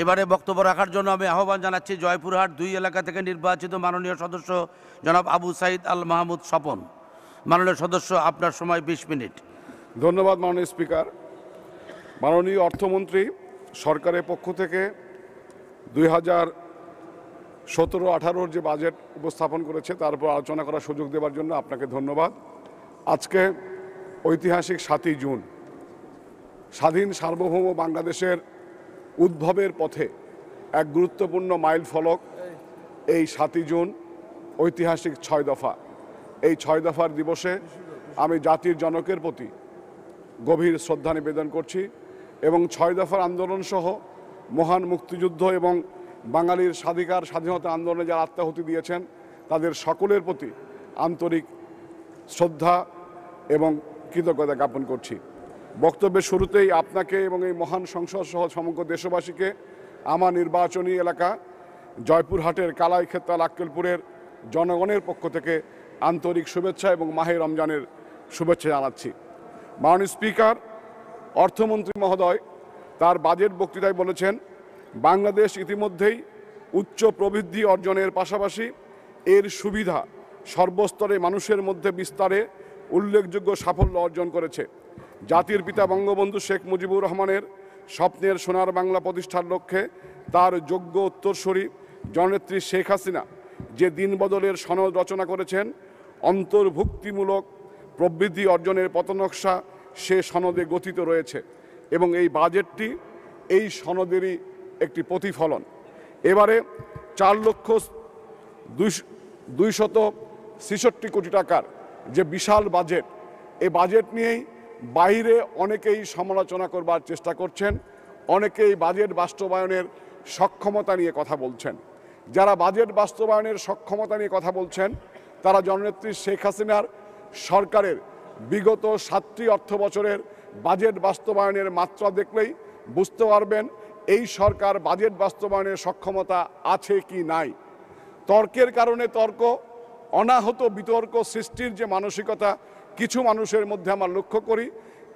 এবারে বক্তব্য রাখার জন্য আমি আহ্বান জানাচ্ছি জয়পুরহাট 2 এলাকা থেকে নির্বাচিত মাননীয় সদস্য জনাব আবু সাইদ আল মাহমুদ স্বপন। মাননীয় সদস্য, আপনার সময় 20 মিনিট। ধন্যবাদ মাননীয় স্পিকার। মাননীয় অর্থমন্ত্রী সরকারের পক্ষ থেকে 2017-18 যে বাজেট উপস্থাপন করেছে তার উপর আলোচনা করার সুযোগ দেওয়ার জন্য আপনাকে ধন্যবাদ। আজকে ঐতিহাসিক 7ই জুন, স্বাধীন সার্বভৌম বাংলাদেশের উদ্ভবের পথে এক গুরুত্বপূর্ণ মাইল ফলক এই 7ই জুন, ঐতিহাসিক 6 দফা। এই 6 দফার দিবসে আমি জাতির জনকের প্রতি গভীর শ্রদ্ধা নিবেদন করছি এবং 6 দফার আন্দোলন সহ মহান মুক্তিযুদ্ধ এবং বাঙালির স্বাধীনতা আন্দোলনে যারা আত্মাহুতি দিয়েছেন তাদের সকলের প্রতি আন্তরিক শ্রদ্ধা এবং কৃতজ্ঞতা জ্ঞাপন করছি। বক্তব্যের শুরুতেই আপনাকে এবং এই মহান সংসদ সহ সমগ্র দেশবাসীকে আমার নির্বাচনী এলাকা জয়পুরহাটের কালাইক্ষেত্রা লাক্কেলপুরের জনগণের পক্ষ থেকে আন্তরিক শুভেচ্ছা এবং মাহে রমজানের শুভেচ্ছা জানাচ্ছি। মাননীয় স্পিকার, অর্থমন্ত্রী মহোদয় তার বাজেট বক্তৃতায় বলেছেন, বাংলাদেশ ইতিমধ্যেই উচ্চ প্রবৃদ্ধি অর্জনের পাশাপাশি এর সুবিধা সর্বস্তরে মানুষের মধ্যে বিস্তারে উল্লেখযোগ্য সাফল্য অর্জন করেছে। জাতির পিতা বঙ্গবন্ধু শেখ মুজিবুর রহমানের স্বপ্নের সোনার বাংলা প্রতিষ্ঠার লক্ষ্যে তার যোগ্য উত্তরসূরি জননেত্রী শেখ হাসিনা যে দিন বদলের সনদ রচনা করেছেন, অন্তর্ভুক্তিমূলক প্রবৃদ্ধি অর্জনের পথনকশা সে সনদে গঠিত রয়েছে এবং এই বাজেটটি এই সনদেরই একটি প্রতিফলন। এবারে 4,266 কোটি টাকার যে বিশাল বাজেট, এই বাজেট নিয়েই বাইরে অনেকেই সমালোচনা করবার চেষ্টা করছেন, অনেকেই বাজেট বাস্তবায়নের সক্ষমতা নিয়ে কথা বলছেন। যারা বাজেট বাস্তবায়নের সক্ষমতা নিয়ে কথা বলছেন তারা জননেত্রী শেখ হাসিনার সরকারের বিগত 7টি অর্থ বছরের বাজেট বাস্তবায়নের মাত্রা দেখলেই বুঝতে পারবেন এই সরকার বাজেট বাস্তবায়নের সক্ষমতা আছে কি নাই। তর্কের কারণে তর্ক, অনাহত বিতর্ক সৃষ্টির যে মানসিকতা কিছু মানুষের মধ্যে আমরা লক্ষ্য করি,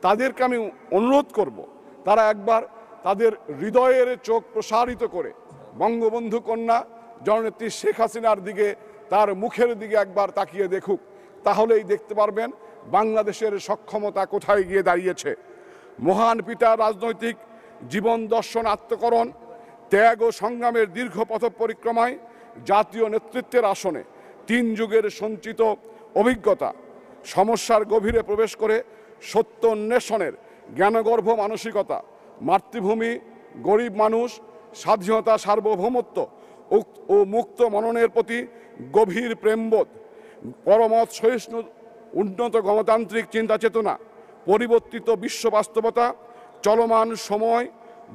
তাদেরকে আমি অনুরোধ করব তারা একবার তাদের হৃদয়ের চোখ প্রসারিত করে বঙ্গবন্ধু কন্যা জননেত্রী শেখ হাসিনার দিকে, তার মুখের দিকে একবার তাকিয়ে দেখুক, তাহলেই দেখতে পারবেন বাংলাদেশের সক্ষমতা কোথায় গিয়ে দাঁড়িয়েছে। মহান পিতার রাজনৈতিক জীবন দর্শন, আত্মকরণ, ত্যাগ ও সংগ্রামের দীর্ঘ পথ পরিক্রমায় জাতীয় নেতৃত্বের আসনে 3 যুগের সঞ্চিত অভিজ্ঞতা, সমস্যার গভীরে প্রবেশ করে সত্য অন্বেষণের জ্ঞানগর্ভ মানসিকতা, মাতৃভূমি, গরিব মানুষ, স্বাধীনতা, সার্বভৌমত্ব ও মুক্ত মননের প্রতি গভীর প্রেমবোধ, পরমত সহিষ্ণু উন্নত গণতান্ত্রিক চিন্তা চেতনা, পরিবর্তিত বিশ্ব বাস্তবতা, চলমান সময়,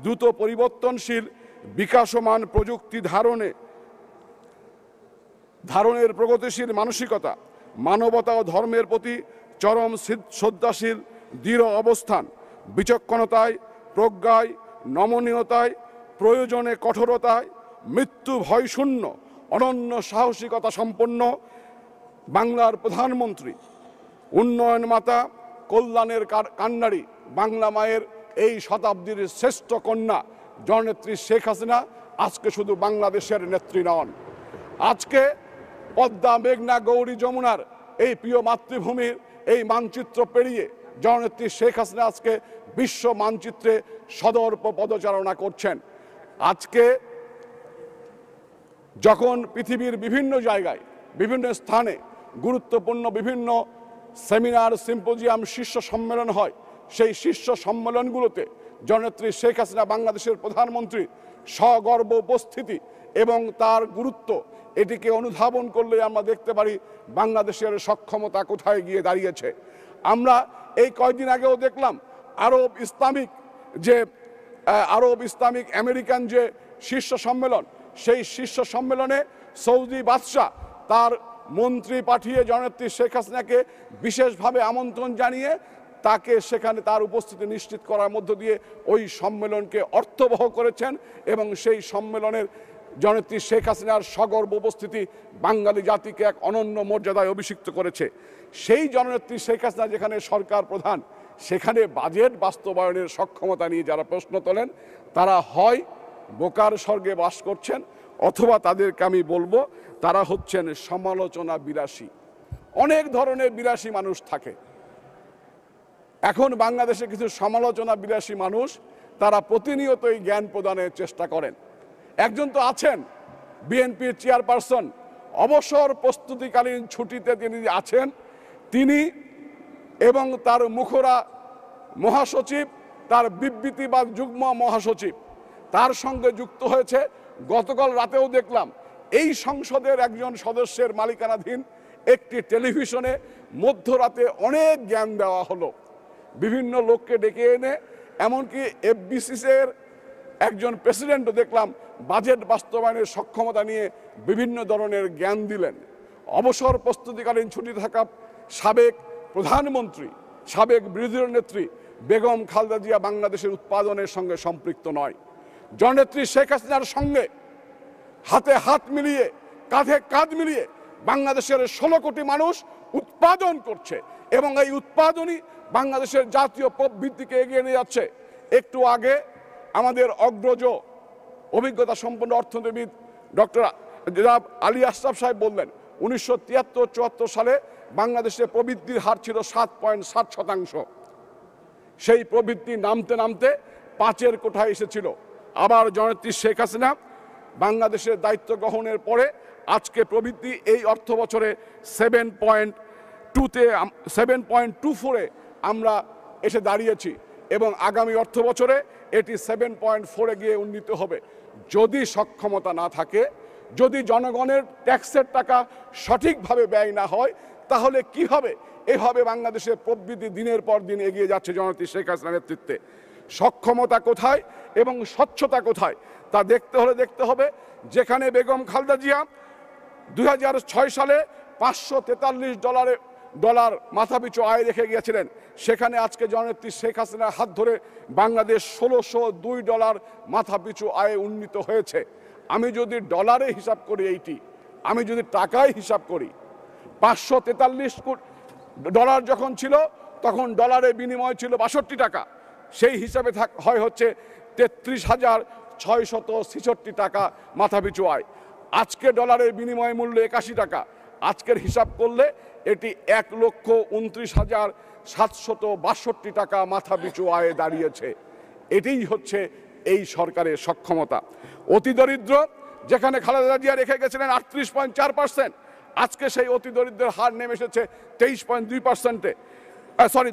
দ্রুত পরিবর্তনশীল বিকাশমান প্রযুক্তি ধারণের প্রগতিশীল মানসিকতা, মানবতা ও ধর্মের প্রতি চরম শ্রদ্ধাশীল দৃঢ় অবস্থান, বিচক্ষণতায়, প্রজ্ঞায়, নমনীয়তায়, প্রয়োজনে কঠোরতায়, মৃত্যু ভয়শূন্য অনন্য সাহসিকতা সম্পন্ন বাংলার প্রধানমন্ত্রী, উন্নয়ন মাতা, কল্যাণের কান্ডারী বাংলা মায়ের এই শতাব্দীর শ্রেষ্ঠ কন্যা জননেত্রী শেখ হাসিনা আজকে শুধু বাংলাদেশের নেত্রী নন, আজকে পদ্মা, মেঘনা, গৌরী, যমুনার এই প্রিয় মাতৃভূমির এই মানচিত্র পেরিয়ে জননেত্রী শেখ হাসিনা আজকে বিশ্ব মানচিত্রে সদর্প পদচারণা করছেন। আজকে যখন পৃথিবীর বিভিন্ন জায়গায়, বিভিন্ন স্থানে গুরুত্বপূর্ণ বিভিন্ন সেমিনার, সিম্পোজিয়াম, শীর্ষ সম্মেলন হয়, সেই শীর্ষ সম্মেলনগুলোতে জননেত্রী শেখ হাসিনা বাংলাদেশের প্রধানমন্ত্রী সগর্ব উপস্থিতি এবং তার গুরুত্ব, এটিকে অনুধাবন করলে আমরা দেখতে পারি বাংলাদেশের সক্ষমতা কোথায় গিয়ে দাঁড়িয়েছে। আমরা এই কয়েকদিন আগেও দেখলাম আরব ইসলামিক আমেরিকান যে শীর্ষ সম্মেলন, সেই শীর্ষ সম্মেলনে সৌদি বাদশাহ তার মন্ত্রী পাঠিয়ে জননেত্রী শেখ হাসিনাকে বিশেষভাবে আমন্ত্রণ জানিয়ে তাকে সেখানে তার উপস্থিতি নিশ্চিত করার মধ্য দিয়ে ওই সম্মেলনকে অর্থবহ করেছেন এবং সেই সম্মেলনের জননেত্রী শেখ হাসিনার সগর্ব উপস্থিতি বাঙালি জাতিকে এক অনন্য মর্যাদায় অভিষিক্ত করেছে। সেই জননেত্রী শেখ হাসিনা যেখানে সরকার প্রধান, সেখানে বাজেট বাস্তবায়নের সক্ষমতা নিয়ে যারা প্রশ্ন তোলেন তারা হয় বোকার স্বর্গে বাস করছেন, অথবা তাদেরকে আমি বলবো তারা হচ্ছেন সমালোচনা বিলাসী। অনেক ধরনের বিলাসী মানুষ থাকে। এখন বাংলাদেশে কিছু সমালোচনা বিলাসী মানুষ, তারা প্রতিনিয়তই জ্ঞান প্রদানের চেষ্টা করেন। একজন তো আছেন বিএনপির চেয়ারপারসন, অবসর প্রস্তুতিকালীন ছুটিতে তিনি আছেন, তিনি এবং তার মুখরা মহাসচিব, তার বিবৃতি বা যুগ্ম মহাসচিব তার সঙ্গে যুক্ত হয়েছে। গতকাল রাতেও দেখলাম এই সংসদের একজন সদস্যের মালিকানাধীন একটি টেলিভিশনে মধ্যরাতে অনেক জ্ঞান দেওয়া হলো, বিভিন্ন লোককে ডেকে এনে, এমনকি এফবিসিসির একজন প্রেসিডেন্টও দেখলাম বাজেট বাস্তবায়নের সক্ষমতা নিয়ে বিভিন্ন ধরনের জ্ঞান দিলেন। অবসর প্রস্তুতিকালীন ছুটি থাকা সাবেক প্রধানমন্ত্রী, সাবেক বিরোধী নেত্রী বেগম খালেদা জিয়া বাংলাদেশের উৎপাদনের সঙ্গে সম্পৃক্ত নয়। জননেত্রী শেখ হাসিনার সঙ্গে হাতে হাত মিলিয়ে, কাঁধে কাঁধ মিলিয়ে বাংলাদেশের 16 কোটি মানুষ উৎপাদন করছে এবং এই উৎপাদনই বাংলাদেশের জাতীয় প্রবৃদ্ধিকে এগিয়ে নিয়ে যাচ্ছে। একটু আগে আমাদের অগ্রজ অভিজ্ঞতা সম্পন্ন অর্থনীতিবিদ ডক্টর জনাব আলী আশরাফ সাহেব বললেন 1973-74 সালে বাংলাদেশের প্রবৃদ্ধির হার ছিল 7.7%। সেই প্রবৃদ্ধি নামতে নামতে 5-এর কোঠায় এসেছিল। আবার জননেত্রী শেখ হাসিনা বাংলাদেশের দায়িত্ব গ্রহণের পরে আজকে প্রবৃদ্ধি এই অর্থ বছরে 7.24-এ আমরা এসে দাঁড়িয়েছি এবং আগামী অর্থ বছরে এটি 7.4-এ গিয়ে উন্নীত হবে। যদি সক্ষমতা না থাকে, যদি জনগণের ট্যাক্সের টাকা সঠিকভাবে ব্যয় না হয়, তাহলে কিভাবে এভাবে বাংলাদেশের প্রবৃদ্ধি দিনের পর দিন এগিয়ে যাচ্ছে জননেত্রী শেখ হাসিনার নেতৃত্বে? সক্ষমতা কোথায় এবং স্বচ্ছতা কোথায় তা দেখতে হবে। যেখানে বেগম খালেদা জিয়া 2006 সালে $543 মাথাপিছু আয় রেখে গিয়েছিলেন, সেখানে আজকে জননেত্রী শেখ হাসিনার হাত ধরে বাংলাদেশ $1,602 মাথাপিছু আয়ে উন্নীত হয়েছে। আমি যদি ডলারে হিসাব করি, আমি যদি টাকায় হিসাব করি, $543 যখন ছিল তখন ডলারের বিনিময় ছিল 62 টাকা, সেই হিসাবে হচ্ছে 33,666 টাকা মাথাপিছু আয়। আজকে ডলারের বিনিময় মূল্য 81 টাকা। আজকের হিসাব করলে এটি 1,29,762 টাকা মাথাপিছু আয়ে দাঁড়িয়েছে। এটাই হচ্ছে এই সরকারের সক্ষমতা। অতি দরিদ্র যেখানে খালেদা জিয়া রেখে গেছিলেন 38.4%, আজকে সেই অতি দরিদ্রের হার নেমে এসেছে 23.2%-এ।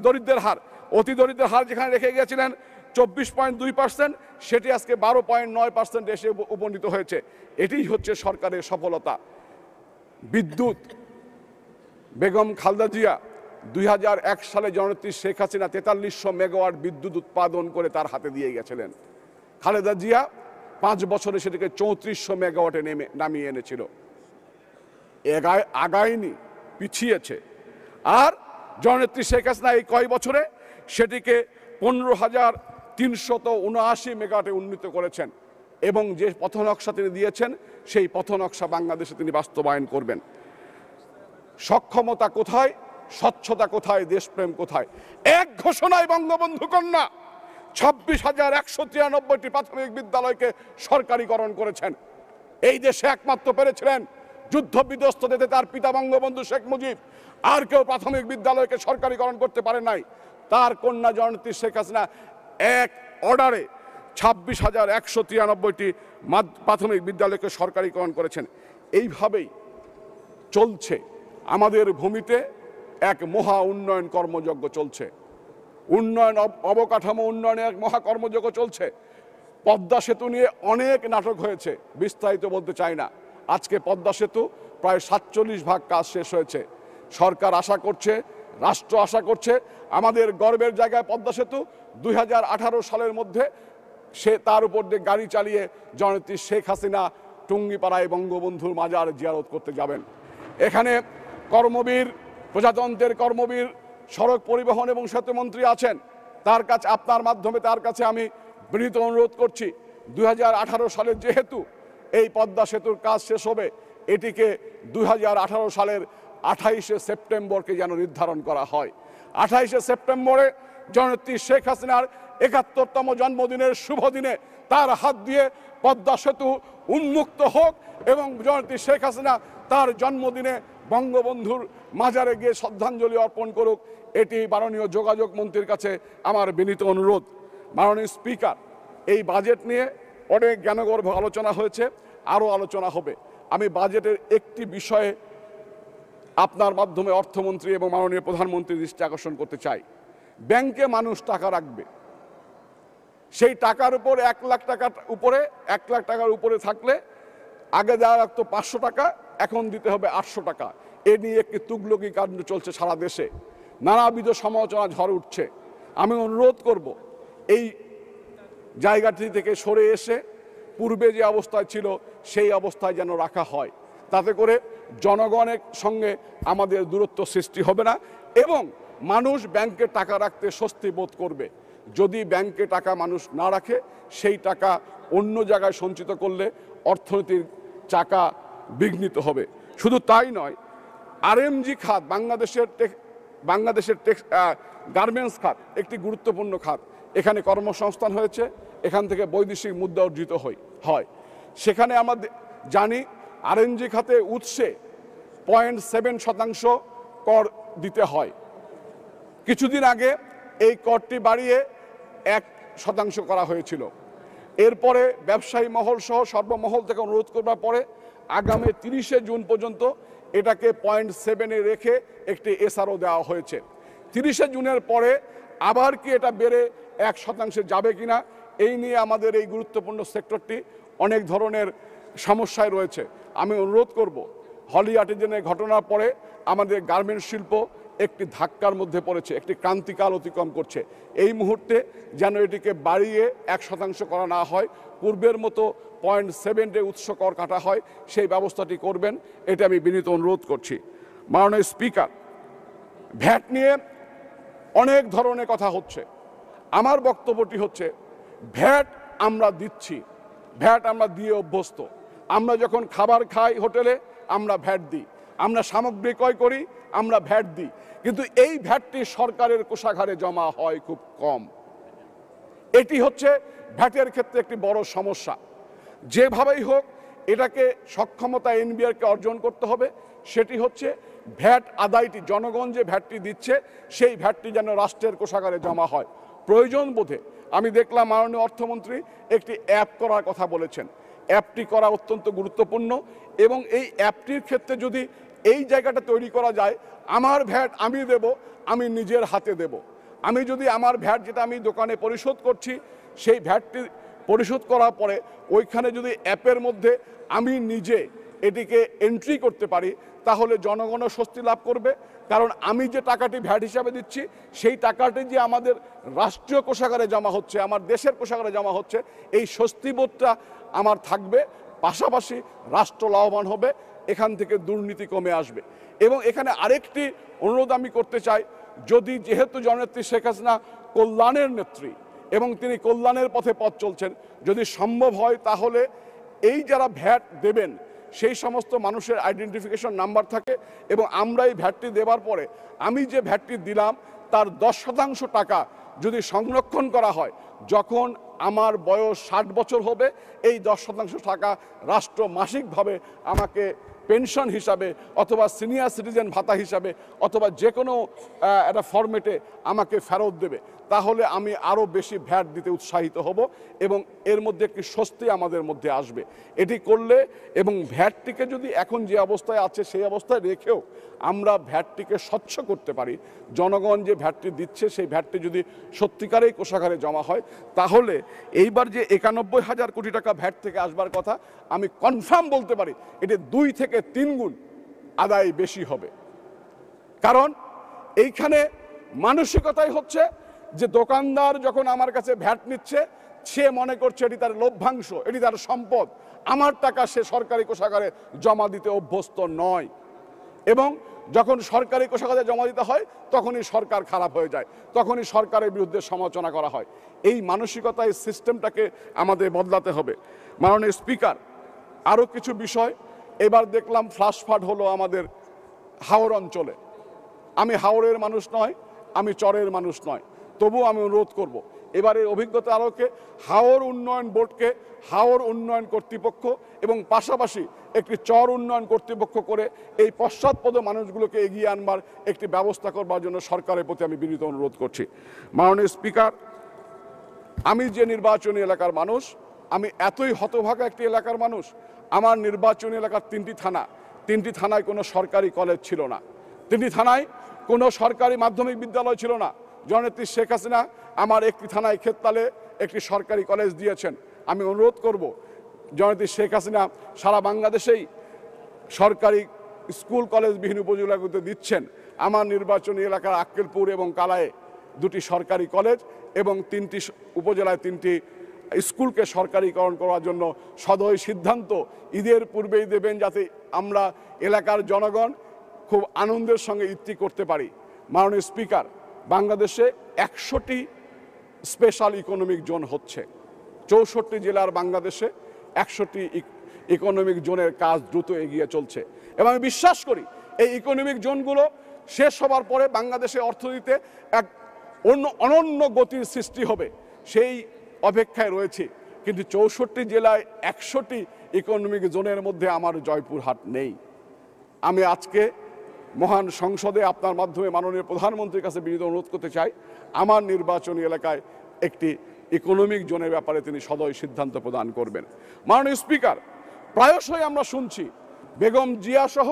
দরিদ্রের হার, অতি দরিদ্রের হার যেখানে রেখে গিয়েছিলেন 24.2%, সেটি আজকে 12.9% এসে উপনীত হয়েছে। এটাই হচ্ছে সরকারের সফলতা। বিদ্যুৎ, বেগম খালেদা জিয়া 2001 সালে জননেত্রী শেখ হাসিনা 4300 মেগাওয়াট বিদ্যুৎ উৎপাদন করে তার হাতে দিয়ে গেছিলেন। খালেদা জিয়া 5 বছরে সেটিকে 3400 মেগাওয়াটে নামিয়ে এনেছিল। আগায়নি, পিছিয়েছে। আর জননেত্রী শেখ হাসিনা এই কয় বছরে সেটিকে 15,379 মেগাওয়াটে উন্নীত করেছেন এবং যে পথনকশা তিনি দিয়েছেন সেই পথনকশা বাংলাদেশে তিনি বাস্তবায়ন করবেন। সক্ষমতা কোথায়, স্বচ্ছতা কোথায়, দেশপ্রেম কোথায়? এক ঘোষণায় বঙ্গবন্ধু কন্যা 26,193টি প্রাথমিক বিদ্যালয়কে সরকারিকরণ করেছেন। এই দেশে একমাত্র পেরেছিলেন যুদ্ধ বিধ্বস্ত দেশে তার পিতা বঙ্গবন্ধু শেখ মুজিব। আর কেউ প্রাথমিক বিদ্যালয়কে সরকারিকরণ করতে পারে নাই। তার কন্যা জননেত্রী শেখ হাসিনা এক অর্ডারে 26,193টি প্রাথমিক বিদ্যালয়কে সরকারিকরণ করেছেন। এইভাবেই চলছে আমাদের ভূমিতে এক মহা উন্নয়ন কর্মযজ্ঞ চলছে। উন্নয়ন, অবকাঠামো উন্নয়নের এক মহা কর্মযজ্ঞ চলছে। পদ্মা সেতু নিয়ে অনেক নাটক হয়েছে, বিস্তারিত বলতে চাই না। আজকে পদ্মা সেতু প্রায় 47 কাজ শেষ হয়েছে। সরকার আশা করছে, রাষ্ট্র আশা করছে, আমাদের গর্বের জায়গায় পদ্মা সেতু 2018 সালের মধ্যে সে তার উপর দিয়ে গাড়ি চালিয়ে জননেত্রী শেখ হাসিনা টুঙ্গিপাড়ায় বঙ্গবন্ধুর মাজার জিয়ারত করতে যাবেন। এখানে কর্মবীর, প্রজাতন্ত্রের কর্মবীর সড়ক পরিবহন এবং সেতুমন্ত্রী আছেন, তার কাছে, আপনার মাধ্যমে তার কাছে আমি বিনীত অনুরোধ করছি, 2018 সালে যেহেতু এই পদ্মা সেতুর কাজ শেষ হবে, এটিকে 2018 সালের 28শে সেপ্টেম্বরকে যেন নির্ধারণ করা হয়। 28শে সেপ্টেম্বরে জননেত্রী শেখ হাসিনার ৭১তম জন্মদিনের শুভ দিনে তার হাত দিয়ে পদ্মা সেতু উন্মুক্ত হোক এবং জননেত্রী শেখ হাসিনা তার জন্মদিনে বঙ্গবন্ধুর মাজারে গিয়ে শ্রদ্ধাঞ্জলি অর্পণ করুক। এটি মাননীয় যোগাযোগ মন্ত্রীর কাছে আমার বিনীত অনুরোধ। মাননীয় স্পিকার, এই বাজেট নিয়ে অনেক জ্ঞানগর্ভ আলোচনা হয়েছে, আরও আলোচনা হবে। আমি বাজেটের একটি বিষয়ে আপনার মাধ্যমে অর্থমন্ত্রী এবং মাননীয় প্রধানমন্ত্রীর দৃষ্টি আকর্ষণ করতে চাই। ব্যাংকে মানুষ টাকা রাখবে, সেই টাকার উপর 1 লাখ টাকার উপরে 1 লাখ টাকার উপরে থাকলে আগে দেওয়া রাখতো 500 টাকা, এখন দিতে হবে 800 টাকা। এ নিয়ে একটি তুগলকি কাণ্ড চলছে সারা দেশে, নানাবিধ সমালোচনা ঝড় উঠছে। আমি অনুরোধ করব এই জায়গাটি থেকে সরে এসে পূর্বে যে অবস্থায় ছিল সেই অবস্থায় যেন রাখা হয়, তাতে করে জনগণের সঙ্গে আমাদের দূরত্ব সৃষ্টি হবে না এবং মানুষ ব্যাংকে টাকা রাখতে স্বস্তি বোধ করবে। যদি ব্যাংকে টাকা মানুষ না রাখে, সেই টাকা অন্য জায়গায় সঞ্চিত করলে অর্থনীতির চাকা বিঘ্নিত হবে। শুধু তাই নয়, আরএমজি খাত বাংলাদেশের গার্মেন্টস খাত একটি গুরুত্বপূর্ণ খাত। এখানে কর্মসংস্থান হয়েছে, এখান থেকে বৈদেশিক মুদ্রা অর্জিত হয়। সেখানে আমরা জানি আরএমজি খাতে উৎসে 0.7% কর দিতে হয়। কিছুদিন আগে এই করটি বাড়িয়ে 1% করা হয়েছিল। এরপরে ব্যবসায়ী মহল সহ সর্বমহল থেকে অনুরোধ করবার পরে আগামী 30শে জুন পর্যন্ত এটাকে 0.7-এ রেখে একটি এসআরও দেওয়া হয়েছে। 30শে জুনের পরে আবার কি এটা বেড়ে 1% যাবে কিনা, এই নিয়ে আমাদের এই গুরুত্বপূর্ণ সেক্টরটি অনেক ধরনের সমস্যায় রয়েছে। আমি অনুরোধ করব, হলি আর্টিজেনের ঘটনার পরে আমাদের গার্মেন্টস শিল্প একটি ধাক্কার মধ্যে পড়েছে, একটি ক্রান্তিকাল অতিক্রম করছে। এই মুহূর্তে যেন এটিকে বাড়িয়ে 1% করা না হয়, পূর্বের মতো 0.7-এ উৎস কর কাটা হয়, সেই ব্যবস্থাটি করবেন, এটা আমি বিনীত অনুরোধ করছি। মাননীয় স্পিকার, ভ্যাট নিয়ে অনেক ধরনের কথা হচ্ছে। আমার বক্তব্যটি হচ্ছে, ভ্যাট আমরা দিচ্ছি, ভ্যাট আমরা দিয়ে অভ্যস্ত। আমরা যখন খাবার খাই হোটেলে আমরা ভ্যাট দিই, আমরা সামগ্রী ক্রয় করি আমরা ভ্যাট দিই, কিন্তু এই ভ্যাটটি সরকারের কোষাগারে জমা হয় খুব কম। এটি হচ্ছে ভ্যাটের ক্ষেত্রে একটি বড় সমস্যা। যেভাবেই হোক এটাকে সক্ষমতা এনবিআরকে অর্জন করতে হবে। সেটি হচ্ছে ভ্যাট আদায়টি, জনগণ যে ভ্যাটটি দিচ্ছে সেই ভ্যাটটি যেন রাষ্ট্রের কোষাগারে জমা হয়। প্রয়োজন বোধে আমি দেখলাম মাননীয় অর্থমন্ত্রী একটি অ্যাপ করার কথা বলেছেন। অ্যাপটি করা অত্যন্ত গুরুত্বপূর্ণ এবং এই অ্যাপটির ক্ষেত্রে যদি এই জায়গাটা তৈরি করা যায়, আমার ভ্যাট আমি দেব, আমি নিজের হাতে দেব। আমি যদি আমার ভ্যাট যেটা আমি দোকানে পরিশোধ করছি সেই ভ্যাটটি পরিশোধ করার পরে ওইখানে যদি অ্যাপের মধ্যে আমি নিজে এটিকে এন্ট্রি করতে পারি, তাহলে জনগণও স্বস্তি লাভ করবে। কারণ আমি যে টাকাটি ভ্যাট হিসাবে দিচ্ছি সেই টাকাটি যে আমাদের রাষ্ট্রীয় কোষাগারে জমা হচ্ছে, আমার দেশের কোষাগারে জমা হচ্ছে, এই স্বস্তিবোধটা আমার থাকবে। পাশাপাশি রাষ্ট্র লাভবান হবে, এখান থেকে দুর্নীতি কমে আসবে। এবং এখানে আরেকটি অনুরোধ আমি করতে চাই, যদি যেহেতু জননেত্রী শেখ হাসিনা কল্যাণের নেত্রী এবং তিনি কল্যাণের পথে পথ চলছেন, যদি সম্ভব হয় তাহলে এই যারা ভ্যাট দেবেন সেই সমস্ত মানুষের আইডেন্টিফিকেশন নাম্বার থাকে এবং আমরা এই ভ্যাটটি দেওয়ার পরে আমি যে ভ্যাটটি দিলাম তার 10% টাকা যদি সংরক্ষণ করা হয়, যখন আমার বয়স 60 বছর হবে এই 10% টাকা রাষ্ট্র মাসিকভাবে আমাকে পেনশন হিসাবে অথবা সিনিয়র সিটিজেন ভাতা হিসাবে অথবা যে কোনো একটা ফরম্যাটে আমাকে ফেরত দেবে। তাহলে আমি আরও বেশি ভ্যাট দিতে উৎসাহিত হব এবং এর মধ্যে একটি স্বস্তি আমাদের মধ্যে আসবে। এটি করলে এবং ভ্যাটটিকে যদি এখন যে অবস্থায় আছে সেই অবস্থায় রেখেও আমরা ভ্যাটটিকে স্বচ্ছ করতে পারি, জনগণ যে ভ্যাটটি দিচ্ছে সেই ভ্যাটটি যদি সত্যিকারেই কোষাগারে জমা হয়, তাহলে এইবার যে 91,000 কোটি টাকা ভ্যাট থেকে আসবার কথা, আমি কনফার্ম বলতে পারি এটি 2 থেকে 3 গুণ আদায় বেশি হবে। কারণ এইখানে মানসিকতাই হচ্ছে যে দোকানদার যখন আমার কাছে ভ্যাট নিচ্ছে সে মনে করছে এটি তার লভ্যাংশ, এটি তার সম্পদ, আমার টাকা সে সরকারি কোষাগারে জমা দিতে অভ্যস্ত নয়। এবং যখন সরকারি কোষাগারে জমা দিতে হয় তখনই সরকার খারাপ হয়ে যায়, তখনই সরকারের বিরুদ্ধে সমালোচনা করা হয়। এই মানসিকতা, এই সিস্টেমটাকে আমাদের বদলাতে হবে। মাননীয় স্পিকার, আরও কিছু বিষয় এবার দেখলাম ফ্লাশ ফ্লাড হলো আমাদের হাওর অঞ্চলে। আমি হাওরের মানুষ নয়, আমি চরের মানুষ নয়, তবুও আমি অনুরোধ করব এবারের অভিজ্ঞতা আলোকে হাওর উন্নয়ন বোর্ডকে হাওর উন্নয়ন কর্তৃপক্ষ এবং পাশাপাশি একটি চর উন্নয়ন কর্তৃপক্ষ করে এই পশ্চাৎপদ মানুষগুলোকে এগিয়ে আনবার একটি ব্যবস্থা করবার জন্য সরকারের প্রতি আমি বিনীত অনুরোধ করছি। মাননীয় স্পিকার, আমি যে নির্বাচনী এলাকার মানুষ, আমি এতই হতভাগা একটি এলাকার মানুষ। আমার নির্বাচনী এলাকার তিনটি থানায় কোনো সরকারি কলেজ ছিল না, তিনটি থানায় কোনো সরকারি মাধ্যমিক বিদ্যালয় ছিল না। জননেত্রী শেখ হাসিনা আমার একটি থানায় ক্ষেততালে একটি সরকারি কলেজ দিয়েছেন। আমি অনুরোধ করব, জননেত্রী শেখ হাসিনা সারা বাংলাদেশেই সরকারি স্কুল কলেজবিহীন উপজেলাগুলোতে দিচ্ছেন। আমার নির্বাচনী এলাকার আক্কেলপুর এবং কালায়ে দুটি সরকারি কলেজ এবং 3টি উপজেলায় 3টি স্কুলকে সরকারিকরণ করার জন্য সদয় সিদ্ধান্ত ঈদের পূর্বেই দেবেন, যাতে আমরা এলাকার জনগণ খুব আনন্দের সঙ্গে ঈদটি করতে পারি। মাননীয় স্পিকার, বাংলাদেশে 100টি স্পেশাল ইকোনমিক জোন হচ্ছে। 64 জেলার বাংলাদেশে 100টি ইকোনমিক জোনের কাজ দ্রুত এগিয়ে চলছে এবং আমি বিশ্বাস করি এই ইকোনমিক জোনগুলো শেষ হবার পরে বাংলাদেশের অর্থনীতিতে এক অনন্য গতির সৃষ্টি হবে, সেই অপেক্ষায় রয়েছে। কিন্তু 64 জেলায় 100টি ইকোনমিক জোনের মধ্যে আমার জয়পুরহাট নেই। আমি আজকে মহান সংসদে আপনার মাধ্যমে মাননীয় প্রধানমন্ত্রীর কাছে বিনীত অনুরোধ করতে চাই, আমার নির্বাচনী এলাকায় একটি ইকোনমিক জোনের ব্যাপারে তিনি সদয় সিদ্ধান্ত প্রদান করবেন। মাননীয় স্পিকার, প্রায়শই আমরা শুনছি বেগম জিয়া সহ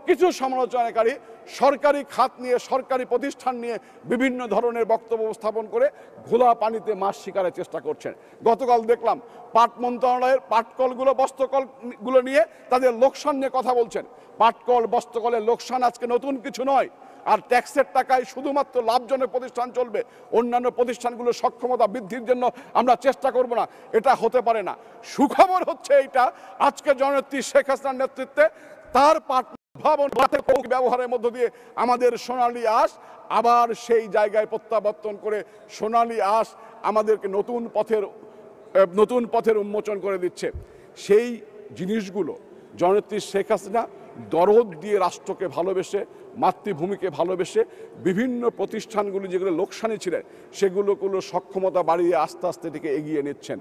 কিছু সমালোচনাকারী সরকারি খাত নিয়ে, সরকারি প্রতিষ্ঠান নিয়ে বিভিন্ন ধরনের বক্তব্য উপস্থাপন করে ঘোলা পানিতে মাছ শিকারের চেষ্টা করছেন। গতকাল দেখলাম পাট মন্ত্রণালয়ের পাটকলগুলো, বস্ত্রকলগুলো নিয়ে তাদের লোকসান নিয়ে কথা বলছেন। পাটকল, বস্ত্রকলের লোকসান আজকে নতুন কিছু নয়, আর ট্যাক্সের টাকায় শুধুমাত্র লাভজনক প্রতিষ্ঠান চলবে, অন্যান্য প্রতিষ্ঠানগুলোর সক্ষমতা বৃদ্ধির জন্য আমরা চেষ্টা করব না, এটা হতে পারে না। সুখবর হচ্ছে এইটা, আজকে জননেত্রী শেখ হাসিনার নেতৃত্বে তার পাট ভবন ব্যবহারের মধ্য দিয়ে আমাদের সোনালী আঁশ আবার সেই জায়গায় প্রত্যাবর্তন করে সোনালী আঁশ আমাদেরকে নতুন পথের উন্মোচন করে দিচ্ছে। সেই জিনিসগুলো জননেত্রী শেখ হাসিনা দরদ দিয়ে রাষ্ট্রকে ভালোবেসে, মাতৃভূমিকে ভালোবেসে বিভিন্ন প্রতিষ্ঠানগুলি যেগুলো লোকসানি ছিলেন সেগুলোগুলো সক্ষমতা বাড়িয়ে আস্তে আস্তে এটিকে এগিয়ে নিচ্ছেন।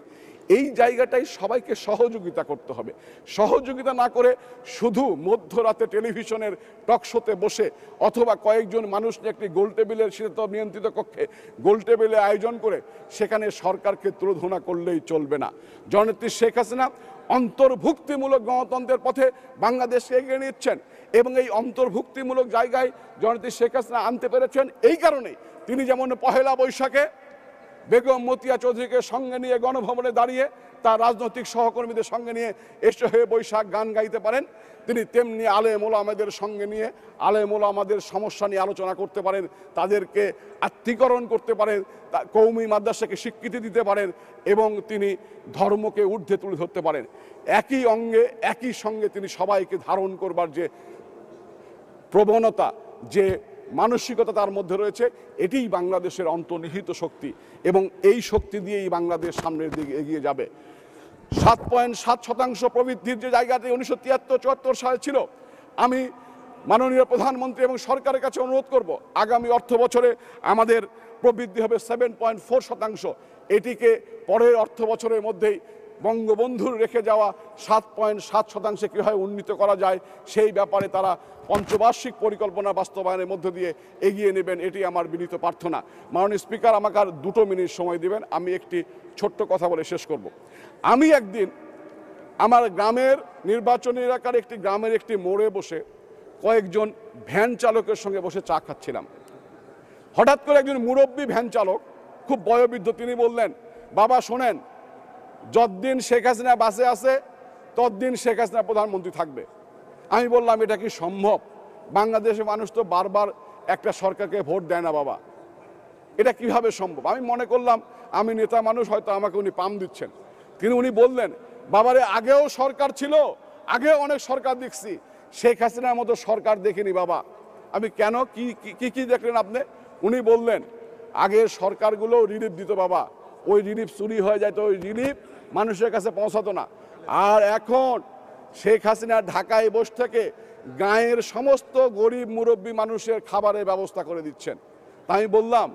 এই জায়গাটাই সবাইকে সহযোগিতা করতে হবে। সহযোগিতা না করে শুধু মধ্যরাতে টেলিভিশনের টকশোতে বসে অথবা কয়েকজন মানুষ নিয়ে একটি গোলটেবিলের শীত নিয়ন্ত্রিত কক্ষে গোলটেবিলে আয়োজন করে সেখানে সরকারকে তুলোধনা করলেই চলবে না। জননেত্রী শেখ হাসিনা অন্তর্ভুক্তিমূলক গণতন্ত্রের পথে বাংলাদেশকে এগিয়ে নিচ্ছেন এবং এই অন্তর্ভুক্তিমূলক জায়গায় জননেত্রী শেখ হাসিনা আনতে পেরেছেন এই কারণেই তিনি যেমন পহেলা বৈশাখে বেগম মতিয়া চৌধুরীকে সঙ্গে নিয়ে গণভবনে দাঁড়িয়ে তার রাজনৈতিক সহকর্মীদের সঙ্গে নিয়ে এসে হয়ে বৈশাখ গান গাইতে পারেন, তিনি তেমনি আলেম ওলামাদের সঙ্গে নিয়ে আলেম ওলামাদের সমস্যা নিয়ে আলোচনা করতে পারেন, তাদেরকে আত্মীকরণ করতে পারেন, কওমি মাদ্রাসাকে স্বীকৃতি দিতে পারেন এবং তিনি ধর্মকে ঊর্ধ্বে তুলে ধরতে পারেন। একই অঙ্গে একই সঙ্গে তিনি সবাইকে ধারণ করবার যে প্রবণতা, যে মানসিকতা তার মধ্যে রয়েছে, এটিই বাংলাদেশের অন্তর্নিহিত শক্তি এবং এই শক্তি দিয়েই বাংলাদেশ সামনের দিকে এগিয়ে যাবে। 7.7% প্রবৃদ্ধির যে জায়গাটি 1973-74 সালে ছিল, আমি মাননীয় প্রধানমন্ত্রী এবং সরকারের কাছে অনুরোধ করব আগামী অর্থ বছরে আমাদের প্রবৃদ্ধি হবে 7.4%। এটিকে পরের অর্থ বছরের মধ্যেই বঙ্গবন্ধুর রেখে যাওয়া 7.7% কীভাবে উন্নীত করা যায় সেই ব্যাপারে তারা পঞ্চবার্ষিক পরিকল্পনা বাস্তবায়নের মধ্য দিয়ে এগিয়ে নেবেন, এটি আমার বিনীত প্রার্থনা। মাননীয় স্পিকার, আমাকে আর 2 মিনিট সময় দিবেন, আমি একটি ছোট্ট কথা বলে শেষ করব। আমি একদিন আমার গ্রামের নির্বাচনী এলাকার একটি গ্রামের একটি মোড়ে বসে কয়েকজন ভ্যান চালকের সঙ্গে বসে চা খাচ্ছিলাম। হঠাৎ করে একজন মুরব্বী ভ্যান চালক, খুব বয়োবৃদ্ধ, তিনি বললেন, বাবা শোনেন, যতদিন শেখ হাসিনা বাসে আছে ততদিন শেখ হাসিনা প্রধানমন্ত্রী থাকবে। আমি বললাম, এটা কি সম্ভব? বাংলাদেশের মানুষ তো বারবার একটা সরকারকে ভোট দেয় না বাবা, এটা কিভাবে সম্ভব? আমি মনে করলাম আমি নেতা মানুষ, হয়তো আমাকে উনি পাম দিচ্ছেন। উনি বললেন, বাবারে আগেও সরকার ছিল, আগেও অনেক সরকার দেখছি, শেখ হাসিনার মতো সরকার দেখিনি বাবা। আমি কেন, কি দেখলেন আপনি? উনি বললেন, আগের সরকারগুলো রিলিফ দিত বাবা, ওই রিলিফ চুরি হয়ে যায়, তো ওই রিলিফ মানুষের কাছে পৌঁছাতো না। আর এখন শেখ হাসিনা ঢাকায় বসে থেকে গাঁয়ের সমস্ত গরিব মুরব্বী মানুষের খাবারের ব্যবস্থা করে দিচ্ছেন। তাই আমি বললাম,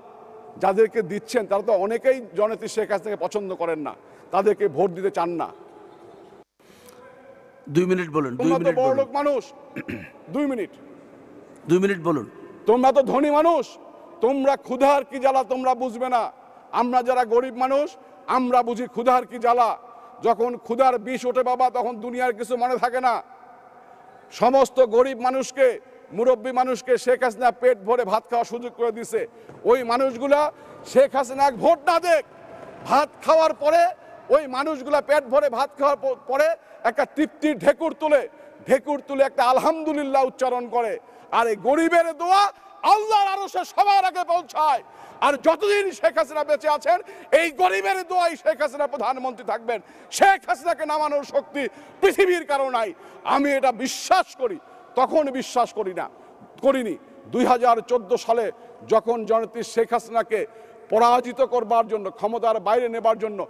যাদেরকে দিচ্ছেন তারা তো অনেকেই জননেত্রী শেখ হাসিনাকে পছন্দ করেন না, তাদেরকে ভোট দিতে চান না। 2 মিনিট বলুন, 2 তোমরা তো মিনিট বড় বলুন, লোক মানুষ, 2 মিনিট। 2 মিনিট বলুন। তোমরা তো ধনী মানুষ, তোমরা ক্ষুধার কি জ্বালা তোমরা বুঝবে না। আমরা যারা গরিব মানুষ আমরা বুঝি ক্ষুধার কি জ্বালা। যখন ক্ষুধার বিষ ওঠে বাবা, তখন দুনিয়ার কিছু মনে থাকে না। সমস্ত গরিব মানুষকে, মুরব্বী মানুষকে শেখ হাসিনা পেট ভরে ভাত খাওয়ার সুযোগ করে দিছে। ওই মানুষগুলা শেখ হাসিনা ভোট না দেখ, ভাত খাওয়ার পরে ওই মানুষগুলা পেট ভরে ভাত খাওয়ার পরে একটা তৃপ্তির ঢেকুর তুলে একটা আলহামদুলিল্লাহ উচ্চারণ করে। আর এই গরিবের দোয়া আল্লাহর আরশে সবার আগে পৌঁছায়। আর যতদিন শেখ হাসিনা বেঁচে আছেন এই গরিবের দোয়াই শেখ হাসিনা প্রধানমন্ত্রী থাকবেন। শেখ হাসিনাকে নামানোর শক্তি পৃথিবীর কারো নাই। আমি এটা বিশ্বাস করি, তখন বিশ্বাস করিনি। 2014 সালে যখন জননেত্রী শেখ হাসিনাকে পরাজিত করবার জন্য, ক্ষমতার বাইরে নেবার জন্য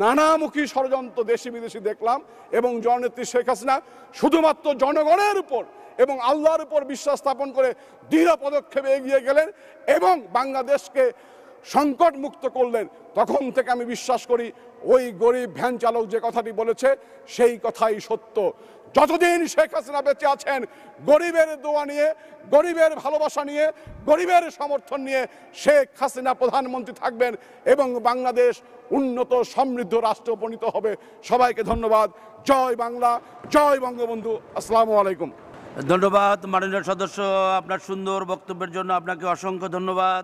নানামুখী ষড়যন্ত্র দেশি বিদেশি দেখলাম, এবং জননেত্রী শেখ হাসিনা শুধুমাত্র জনগণের উপর এবং আল্লাহর উপর বিশ্বাস স্থাপন করে দৃঢ় পদক্ষেপে এগিয়ে গেলেন এবং বাংলাদেশকে সংকট মুক্ত করলেন। তখন থেকে আমি বিশ্বাস করি ওই গরিব ভ্যান চালক যে কথাটি বলেছে সেই কথাই সত্য। যতদিন শেখ হাসিনা বেঁচে আছেন গরিবের দোয়া নিয়ে, গরিবের ভালোবাসা নিয়ে, গরিবের সমর্থন নিয়ে শেখ হাসিনা প্রধানমন্ত্রী থাকবেন এবং বাংলাদেশ উন্নত সমৃদ্ধ রাষ্ট্রে উপনীত হবে। সবাইকে ধন্যবাদ। জয় বাংলা, জয় বঙ্গবন্ধু। আসসালামু আলাইকুম। ধন্যবাদ মাননীয় সদস্য, আপনার সুন্দর বক্তব্যের জন্য আপনাকে অসংখ্য ধন্যবাদ।